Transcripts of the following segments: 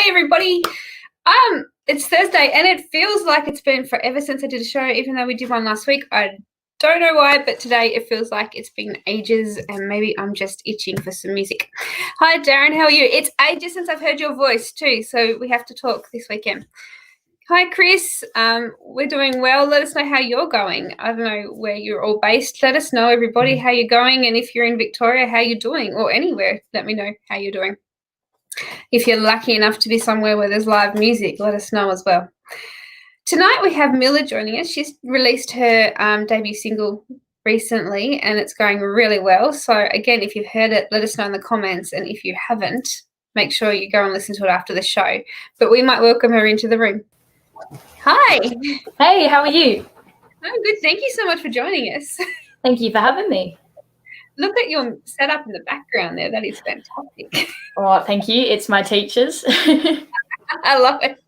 Hi, everybody. It's Thursday, and it feels like it's been forever since I did a show, even though we did one last week. I don't know why, but today it feels like it's been ages, and maybe I'm just itching for some music. Hi, Darren. How are you? It's ages since I've heard your voice, too, so we have to talk this weekend. Hi, Chris. We're doing well. Let us know how you're going. I don't know where you're all based. Let us know, everybody, how you're going, and if you're in Victoria, how you're doing, or anywhere, let me know how you're doing. If you're lucky enough to be somewhere where there's live music, let us know as well. Tonight we have Mila joining us. She's released her debut single recently, and it's going really well. So, again, if you've heard it, let us know in the comments. And if you haven't, make sure you go and listen to it after the show. But we might welcome her into the room. Hi. Hey, how are you? I'm good. Thank you so much for joining us. Thank you for having me. Look at your setup in the background there. That is fantastic. Oh, thank you. It's my teachers. I love it.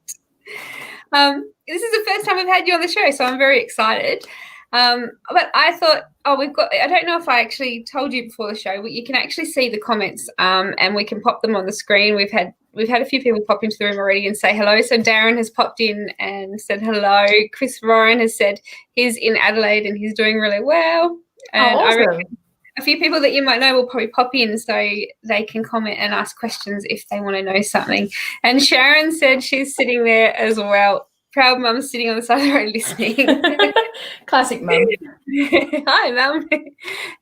This is the first time we've had you on the show, so I'm very excited. But I thought, I don't know if I actually told you before the show, but you can actually see the comments and we can pop them on the screen. We've had a few people pop into the room already and say hello. So Darren has popped in and said hello. Chris Warren has said he's in Adelaide and he's doing really well. And awesome. I reckon a few people that you might know will probably pop in so they can comment and ask questions if they want to know something. And Sharon said she's sitting there as well. Proud mum sitting on the side of the road listening. Classic mum. Hi, mum.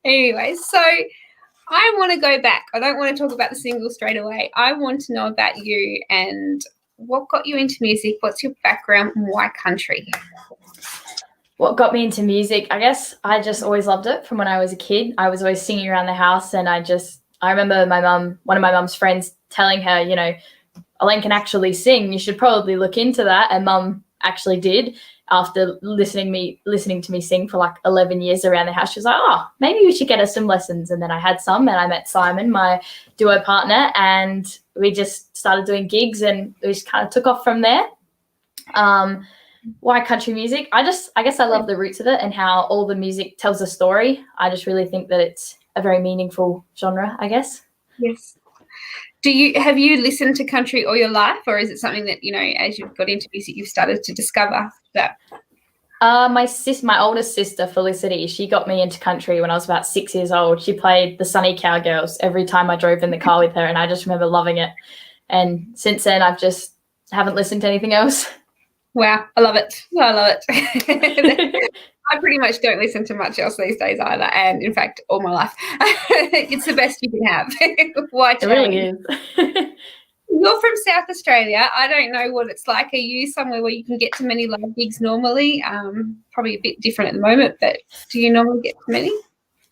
Anyway, so I want to go back. I don't want to talk about the single straight away. I want to know about you and what got you into music. What's your background and why country? What got me into music? I guess I just always loved it from when I was a kid. I was always singing around the house, and I remember one of my mum's friends telling her, Elaine can actually sing. You should probably look into that. And mum actually did. After listening to me sing for like 11 years around the house, she was like, oh, maybe we should get us some lessons. And then I had some, and I met Simon, my duo partner, and we just started doing gigs, and we just kind of took off from there. Why country music? I guess I love the roots of it and how all the music tells a story. I just really think that it's a very meaningful genre, I guess. Yes. Have you listened to country all your life, or is it something that, as you've got into music, you've started to discover that? My oldest sister, Felicity, she got me into country when I was about 6 years old. She played the Sunny Cowgirls every time I drove in the car with her, and I just remember loving it. And since then, I've just haven't listened to anything else. Wow, I love it. I pretty much don't listen to much else these days either, and in fact, all my life. It's the best you can have. Why it really is. You're from South Australia. I don't know what it's like. Are you somewhere where you can get to many live gigs normally? Probably a bit different at the moment, but do you normally get to many?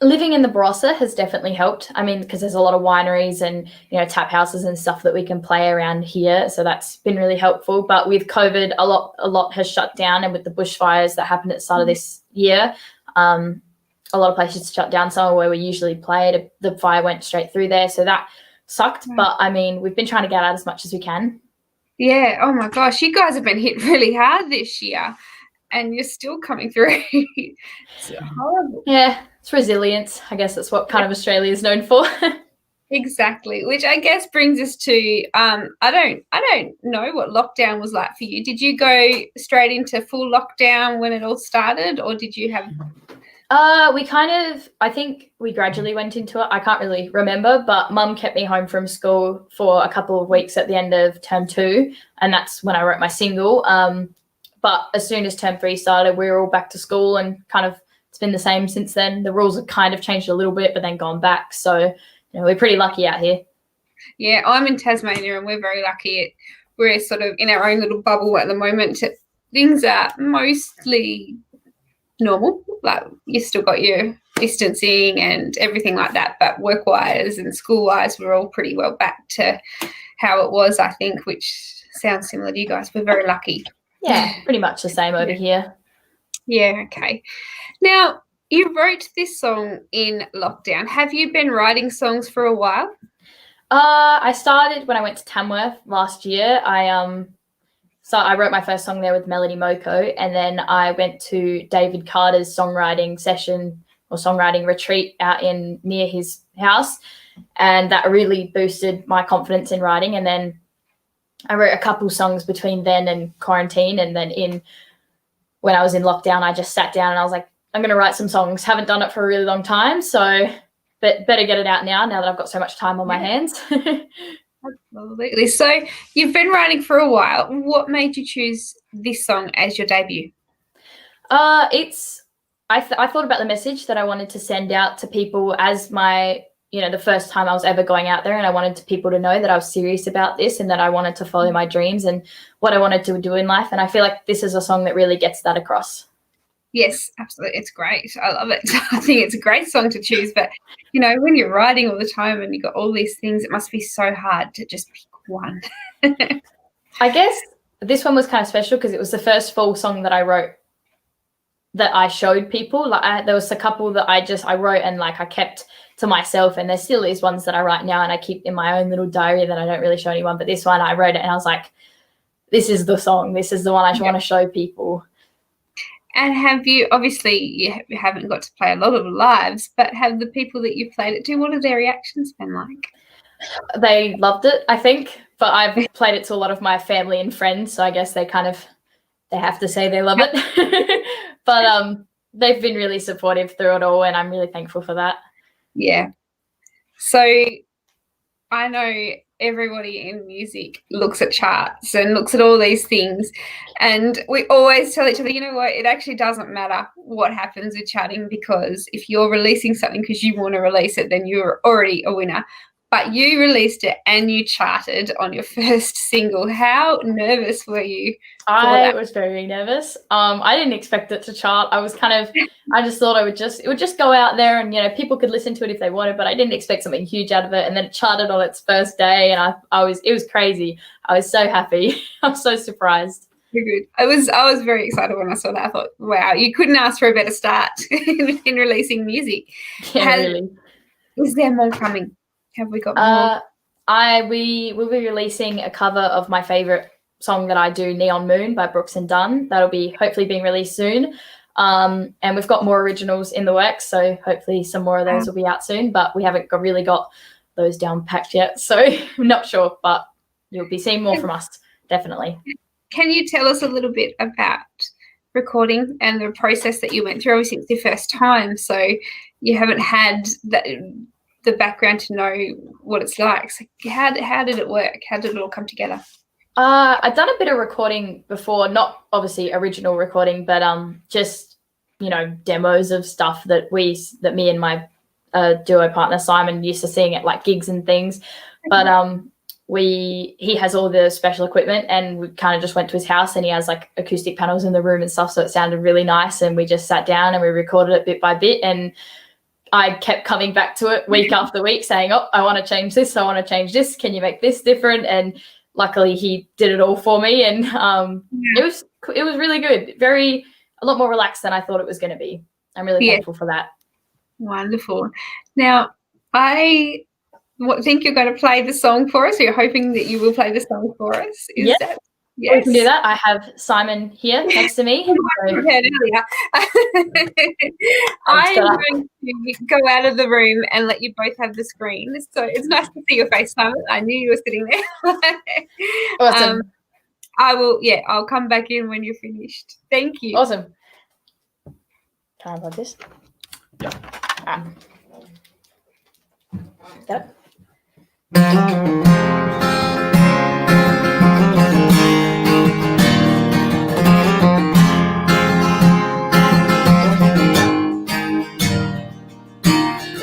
Living in the Barossa has definitely helped. I mean, because there's a lot of wineries and, tap houses and stuff that we can play around here. So that's been really helpful. But with COVID, a lot has shut down. And with the bushfires that happened at the start of this year, a lot of places shut down. Somewhere where we usually played, the fire went straight through there. So that sucked. Right. But, I mean, we've been trying to get out as much as we can. Yeah. Oh, my gosh. You guys have been hit really hard this year. And you're still coming through. It's horrible. Yeah. It's resilience. I guess that's what kind of Australia is known for. Exactly, which I guess brings us to I don't know what lockdown was like for you. Did you go straight into full lockdown when it all started, or did you have? I think we gradually went into it. I can't really remember, but Mum kept me home from school for a couple of weeks at the end of term 2, and that's when I wrote my single. But as soon as term 3 started, we were all back to school, and kind of it's been the same since then. The rules have kind of changed a little bit, but then gone back. So, we're pretty lucky out here. Yeah, I'm in Tasmania, and we're very lucky. We're sort of in our own little bubble at the moment. Things are mostly normal. Like, you still got your distancing and everything like that, but work-wise and school-wise, we're all pretty well back to how it was, I think, which sounds similar to you guys. We're very lucky. Yeah, pretty much the same over here. Yeah, okay. Now, you wrote this song in lockdown. Have you been writing songs for a while? I started when I went to Tamworth last year. So I wrote my first song there with Melody Moko, and then I went to David Carter's songwriting session or songwriting retreat out near his house, and that really boosted my confidence in writing. And then I wrote a couple songs between then and quarantine, and then when I was in lockdown, I just sat down and I was like, I'm going to write some songs. Haven't done it for a really long time, so better get it out now that I've got so much time on my hands. Absolutely. So you've been writing for a while. What made you choose this song as your debut? I thought about the message that I wanted to send out to people as my, the first time I was ever going out there, and I wanted people to know that I was serious about this and that I wanted to follow my dreams and what I wanted to do in life. And I feel like this is a song that really gets that across. Yes, absolutely. It's great. I love it. I think it's a great song to choose. But, when you're writing all the time and you've got all these things, it must be so hard to just pick one. I guess this one was kind of special because it was the first full song that I wrote that I showed people. Like there was a couple that I wrote and like I kept to myself, and there still is ones that I write now and I keep in my own little diary that I don't really show anyone. But this one I wrote it and I was like, this is the song. This is the one I want to show people. And have you, obviously you haven't got to play a lot of lives, but have the people that you played it to, what have their reactions been like? They loved it, I think, but I've played it to a lot of my family and friends, so I guess they have to say they love it. But they've been really supportive through it all, and I'm really thankful for that. Yeah. So I know everybody in music looks at charts and looks at all these things, and we always tell each other, it actually doesn't matter what happens with charting, because if you're releasing something because you want to release it, then you're already a winner. But you released it and you charted on your first single. How nervous were you? I was very nervous. I didn't expect it to chart. I just thought it would just go out there and, people could listen to it if they wanted, but I didn't expect something huge out of it. And then it charted on its first day, and it was crazy. I was so happy. I'm so surprised. Good. I was very excited when I saw that. I thought, wow, you couldn't ask for a better start in releasing music. Yeah, really. Is there more coming? Have we got more? We will be releasing a cover of my favorite song that I do, Neon Moon by Brooks and Dunn. That'll be hopefully being released soon. And we've got more originals in the works, so hopefully some more of those will be out soon, but we haven't really got those down packed yet, so I'm not sure, but you'll be seeing more from us, definitely. Can you tell us a little bit about recording and the process that you went through? Obviously it's your first time, so you haven't had the background to know what it's like. So how did it work? How did it all come together? I've done a bit of recording before, not obviously original recording, but just demos of stuff that me and my duo partner Simon used to seeing at like gigs and things. But he has all the special equipment, and we kind of just went to his house, and he has like acoustic panels in the room and stuff, so it sounded really nice, and we just sat down and we recorded it bit by bit, and I kept coming back to it week after week saying, oh, I want to change this, I want to change this, can you make this different? And luckily he did it all for me, and it was really good, a lot more relaxed than I thought it was going to be. I'm really thankful for that. Wonderful. Now, I think you're going to play the song for us, or you're hoping that you will play the song for us. Yes. We can do that. I have Simon here next to me. I'm going to go out of the room and let you both have the screen. So it's nice to see your face, Simon. I knew you were sitting there. Awesome. I'll come back in when you're finished. Thank you. Awesome. Can I plug this? Yeah. Got it?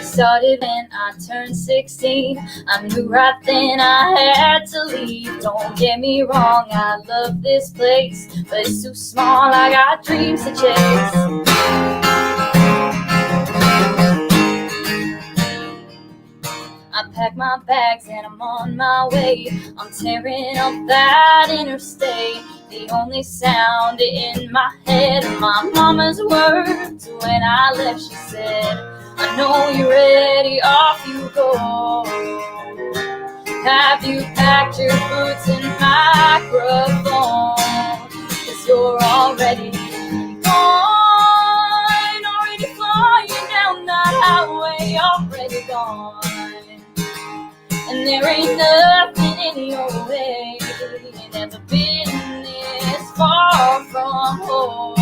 Started when I turned 16. I knew right then I had to leave. Don't get me wrong, I love this place, but it's too small, I got dreams to chase. I pack my bags and I'm on my way. I'm tearing up that interstate. The only sound in my head are my mama's words. When I left, she said, I know you're ready, off you go. Have you packed your boots and microphone? 'Cause you're already gone, already flying down that highway, already gone. And there ain't nothing in your way, been this far from home.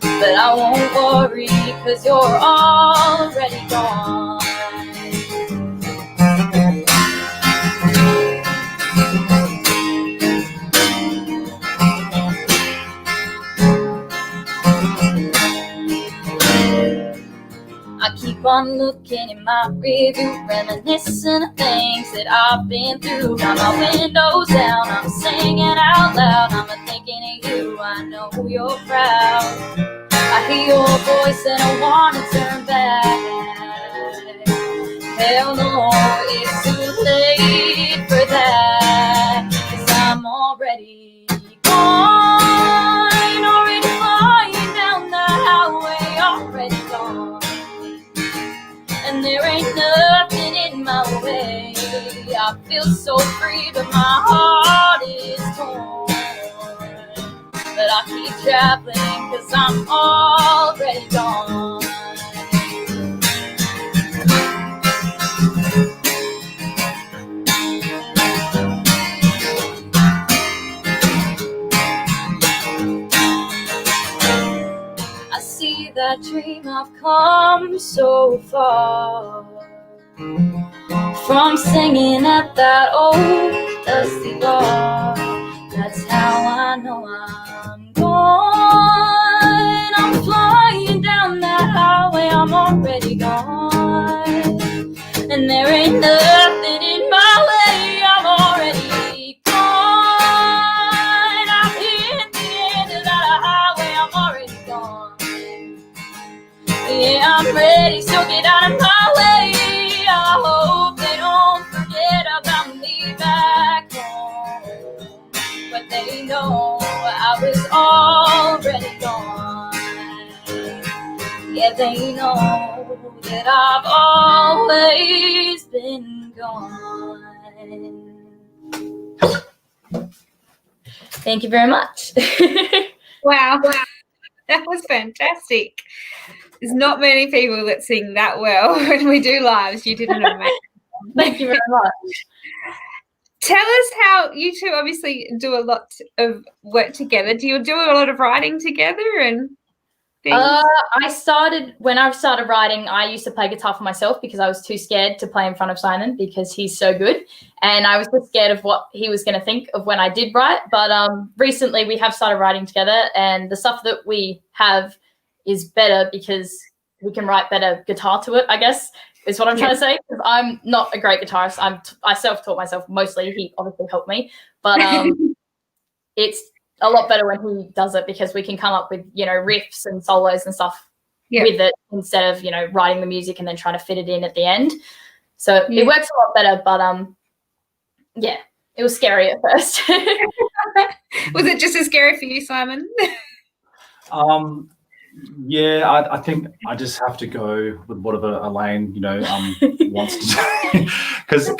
But I won't worry, 'cause you're already gone. I keep on looking in my rearview, reminiscing of things that I've been through. Got my windows down, I'm singing out loud, I'm thinking of you, I know you're proud. I hear your voice and I wanna turn back. Hell no, it's too late for that, 'cause I'm already gone, already flying down the highway, already gone. And there ain't nothing in my way. I feel so free, but my heart is torn. But I keep traveling, 'cause I'm already gone. I see that dream, I've come so far. From singing at that old dusty bar. That's how I know I'm gone. I'm flying down that highway, I'm already gone. And there ain't nothing in my way, I'm already gone. I've hit the end of that highway, I'm already gone. Yeah, I'm ready, so get out of my way. I hope they don't forget about me back home. But they know I was already gone. Yeah, they know that I've always been gone. Thank you very much. Wow. That was fantastic. There's not many people that sing that well when we do lives. You did an amazing. Thank you very much. Tell us how you two obviously do a lot of work together. Do you do a lot of writing together and things? When I started writing, I used to play guitar for myself because I was too scared to play in front of Simon because he's so good. And I was just scared of what he was going to think of when I did write. But recently we have started writing together, and the stuff that we have is better because we can write better guitar to it, I guess, is what I'm trying to say. Because I'm not a great guitarist. I self-taught myself mostly. He obviously helped me. But it's a lot better when he does it because we can come up with, riffs and solos and stuff with it instead of, writing the music and then trying to fit it in at the end. So it works a lot better. But, it was scary at first. Was it just as scary for you, Simon? Yeah, I think I just have to go with whatever Elaine, wants to do, because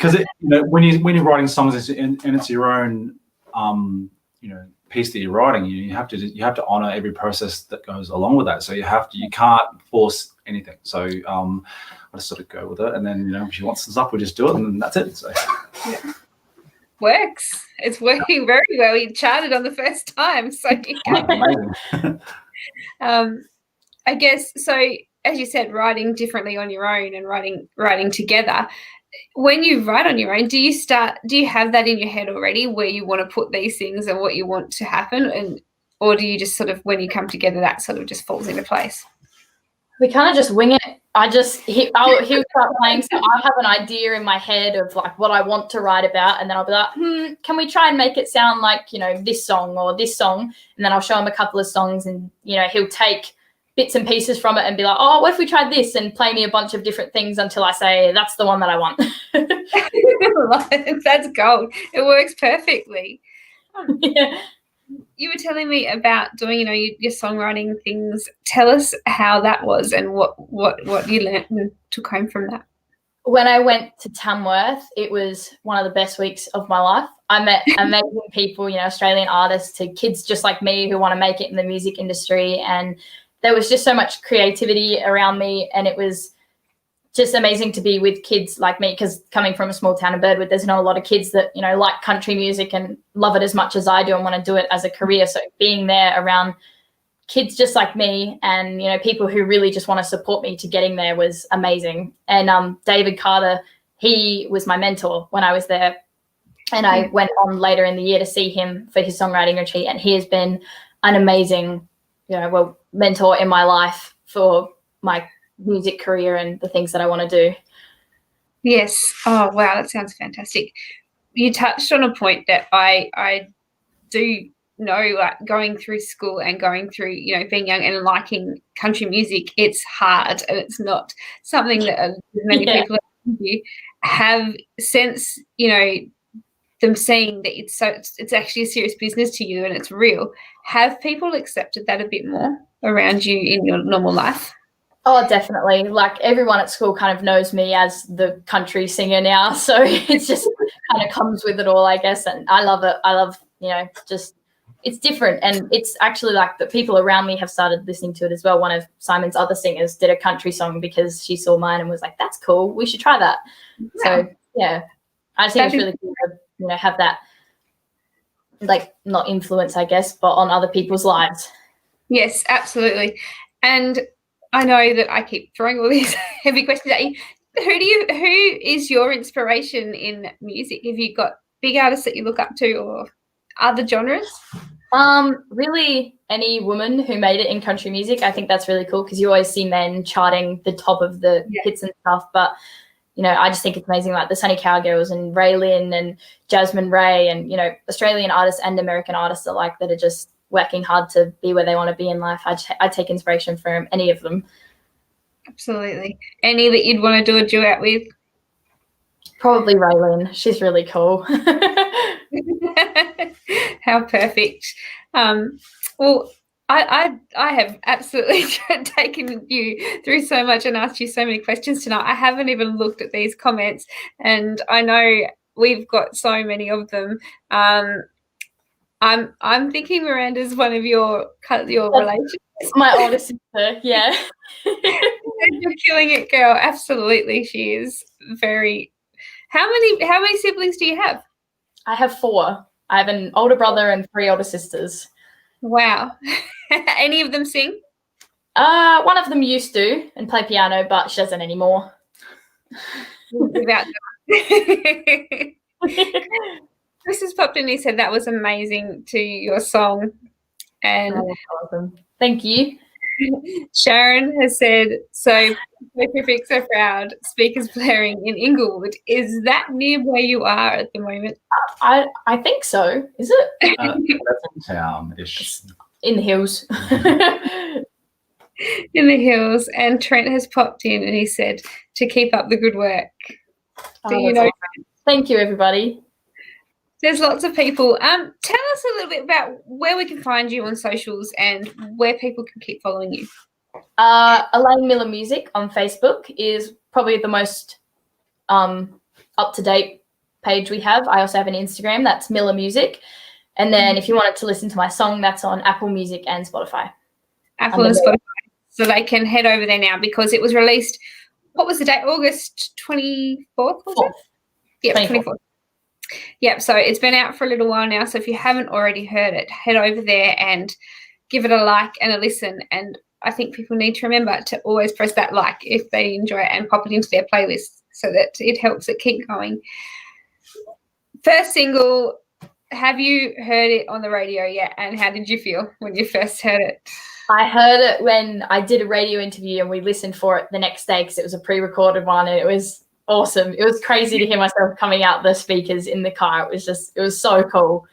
when you're writing songs and it's your own, piece that you're writing, you have to honor every process that goes along with that. So you can't force anything. So I just sort of go with it, and then if she wants some stuff, we just do it, and that's it. So works. It's working very well. You charted on the first time, so you amazing. I guess so. As you said, writing differently on your own and writing together. When you write on your own, do you have that in your head already where you want to put these things and what you want to happen, or do you just sort of, when you come together, that sort of just falls into place? We kind of just wing it. He'll start playing, so I have an idea in my head of like what I want to write about, and then I'll be like, can we try and make it sound like, this song or this song? And then I'll show him a couple of songs, and he'll take bits and pieces from it and be like, oh, what if we tried this, and play me a bunch of different things until I say that's the one that I want. That's gold. It works perfectly. Yeah. You were telling me about doing, your songwriting things. Tell us how that was and what you learnt and took home from that. When I went to Tamworth, it was one of the best weeks of my life. I met amazing people, Australian artists to kids just like me who want to make it in the music industry, and there was just so much creativity around me, and it was just amazing to be with kids like me, because coming from a small town of Birdwood, there's not a lot of kids that, you know, like country music and love it as much as I do and want to do it as a career. So being there around kids just like me and, you know, people who really just want to support me to getting there was amazing. And David Carter, he was my mentor when I was there. And I went on later in the year to see him for his songwriting retreat. And he has been an amazing, you know, well, mentor in my life for my music career and the things that I want to do. Yes. Oh, wow. That sounds fantastic. You touched on a point that I do know, like going through school and going through, you know, being young and liking country music, it's hard and it's not something that many people have since, you know, them seeing that it's actually a serious business to you and it's real. Have people accepted that a bit more around you in your normal life? Oh, definitely. Like everyone at school kind of knows me as the country singer now. So it's just kind of comes with it all, I guess. And I love it. I love, you know, just it's different. And it's actually like the people around me have started listening to it as well. One of Simon's other singers did a country song because she saw mine and was like, that's cool. We should try that. Yeah. So, yeah, I just think it's really cool to, you know, have that, like, not influence, I guess, but on other people's lives. Yes, absolutely. And I know that I keep throwing all these heavy questions at you. Who is your inspiration in music? Have you got big artists that you look up to or other genres? Really any woman who made it in country music. I think that's really cool because you always see men charting the top of the hits and stuff. But, you know, I just think it's amazing, like the Sunny Cowgirls and Raylyn and Jasmine Ray and, you know, Australian artists and American artists alike that are just working hard to be where they want to be in life. I take inspiration from any of them. Absolutely. Any that you'd want to do a duet with? Probably Raylyn. She's really cool. How perfect. Well, I have absolutely taken you through so much and asked you so many questions tonight. I haven't even looked at these comments, and I know we've got so many of them. I'm thinking Miranda's one of your relations. My older sister, yeah. You're killing it, girl. Absolutely, she is very. How many siblings do you have? I have 4. I have an older brother and 3 older sisters. Wow. Any of them sing? One of them used to and play piano, but she doesn't anymore. Without Chris has popped in and he said that was amazing to your song. And awesome. Thank you. Sharon has said, so perfect, so proud, speakers blaring in Inglewood. Is that near where you are at the moment? I think so. Is it? That's in town-ish. In the hills. In the hills. And Trent has popped in and he said to keep up the good work. Do you know? Awesome. Thank you, everybody. There's lots of people. Tell us a little bit about where we can find you on socials and where people can keep following you. Elaine Miller Music on Facebook is probably the most up-to-date page we have. I also have an Instagram, that's Miller Music. And then if you wanted to listen to my song, that's on Apple Music and Spotify. Apple and Spotify. So they can head over there now because it was released, what was the date? August 24th, was it? Yeah, 24th. Yep, so it's been out for a little while now. So if you haven't already heard it, head over there and give it a like and a listen. And I think people need to remember to always press that like if they enjoy it and pop it into their playlist so that it helps it keep going. First single, have you heard it on the radio yet? And how did you feel when you first heard it? I heard it when I did a radio interview and we listened for it the next day because it was a pre-recorded one and it was awesome. It was crazy to hear myself coming out the speakers in the car. It was so cool.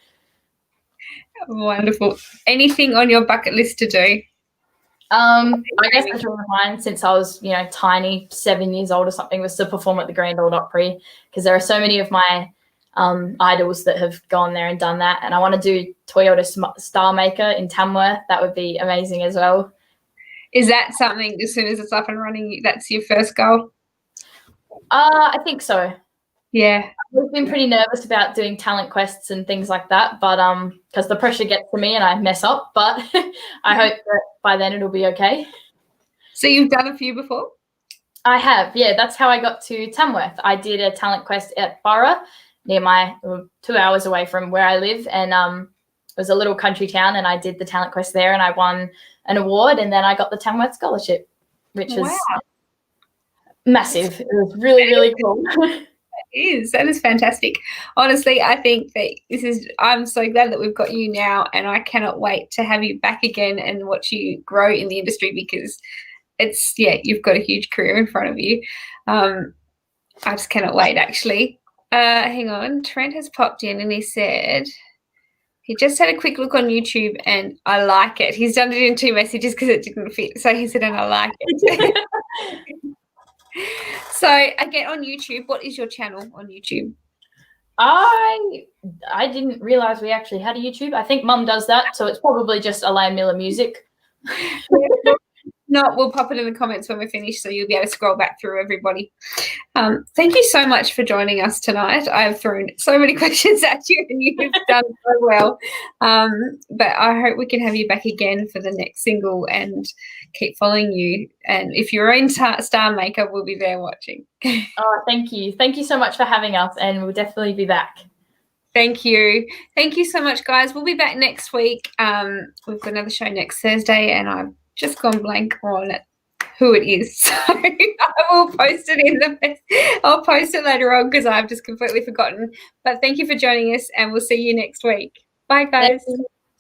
Wonderful. Anything on your bucket list to do? I guess a dream of mine since I was, tiny, 7 years old or something, was to perform at the Grand Ole Opry because there are so many of my idols that have gone there and done that. And I want to do Toyota Star Maker in Tamworth. That would be amazing as well. Is that something, as soon as it's up and running, that's your first goal? I think so. Yeah. I've been pretty nervous about doing talent quests and things like that, but because the pressure gets to me and I mess up, but I hope that by then it'll be okay. So you've done a few before? I have, yeah. That's how I got to Tamworth. I did a talent quest at Borough, near 2 hours away from where I live, and it was a little country town, and I did the talent quest there, and I won an award, and then I got the Tamworth scholarship, which was massive. It was really, really cool. That is fantastic. Honestly, I think that I'm so glad that we've got you now, and I cannot wait to have you back again and watch you grow in the industry, because you've got a huge career in front of you. I just cannot wait, actually. Hang on, Trent has popped in and he said he just had a quick look on YouTube and I like it. He's done it in 2 messages because it didn't fit. So he said, and I like it. So again, on YouTube, what is your channel on YouTube? I didn't realize we actually had a YouTube. I think Mum does that, so it's probably just Elaine Miller Music. No, we'll pop it in the comments when we're finished, so you'll be able to scroll back through everybody. Thank you so much for joining us tonight. I've thrown so many questions at you, and you've done so well. But I hope we can have you back again for the next single and keep following you. And if you're in Star Maker, we'll be there watching. Oh, thank you. Thank you so much for having us, and we'll definitely be back. Thank you. Thank you so much, guys. We'll be back next week. We've got another show next Thursday, and I've just gone blank on who it is. So I will post it I'll post it later on because I've just completely forgotten. But thank you for joining us, and we'll see you next week. Bye, guys.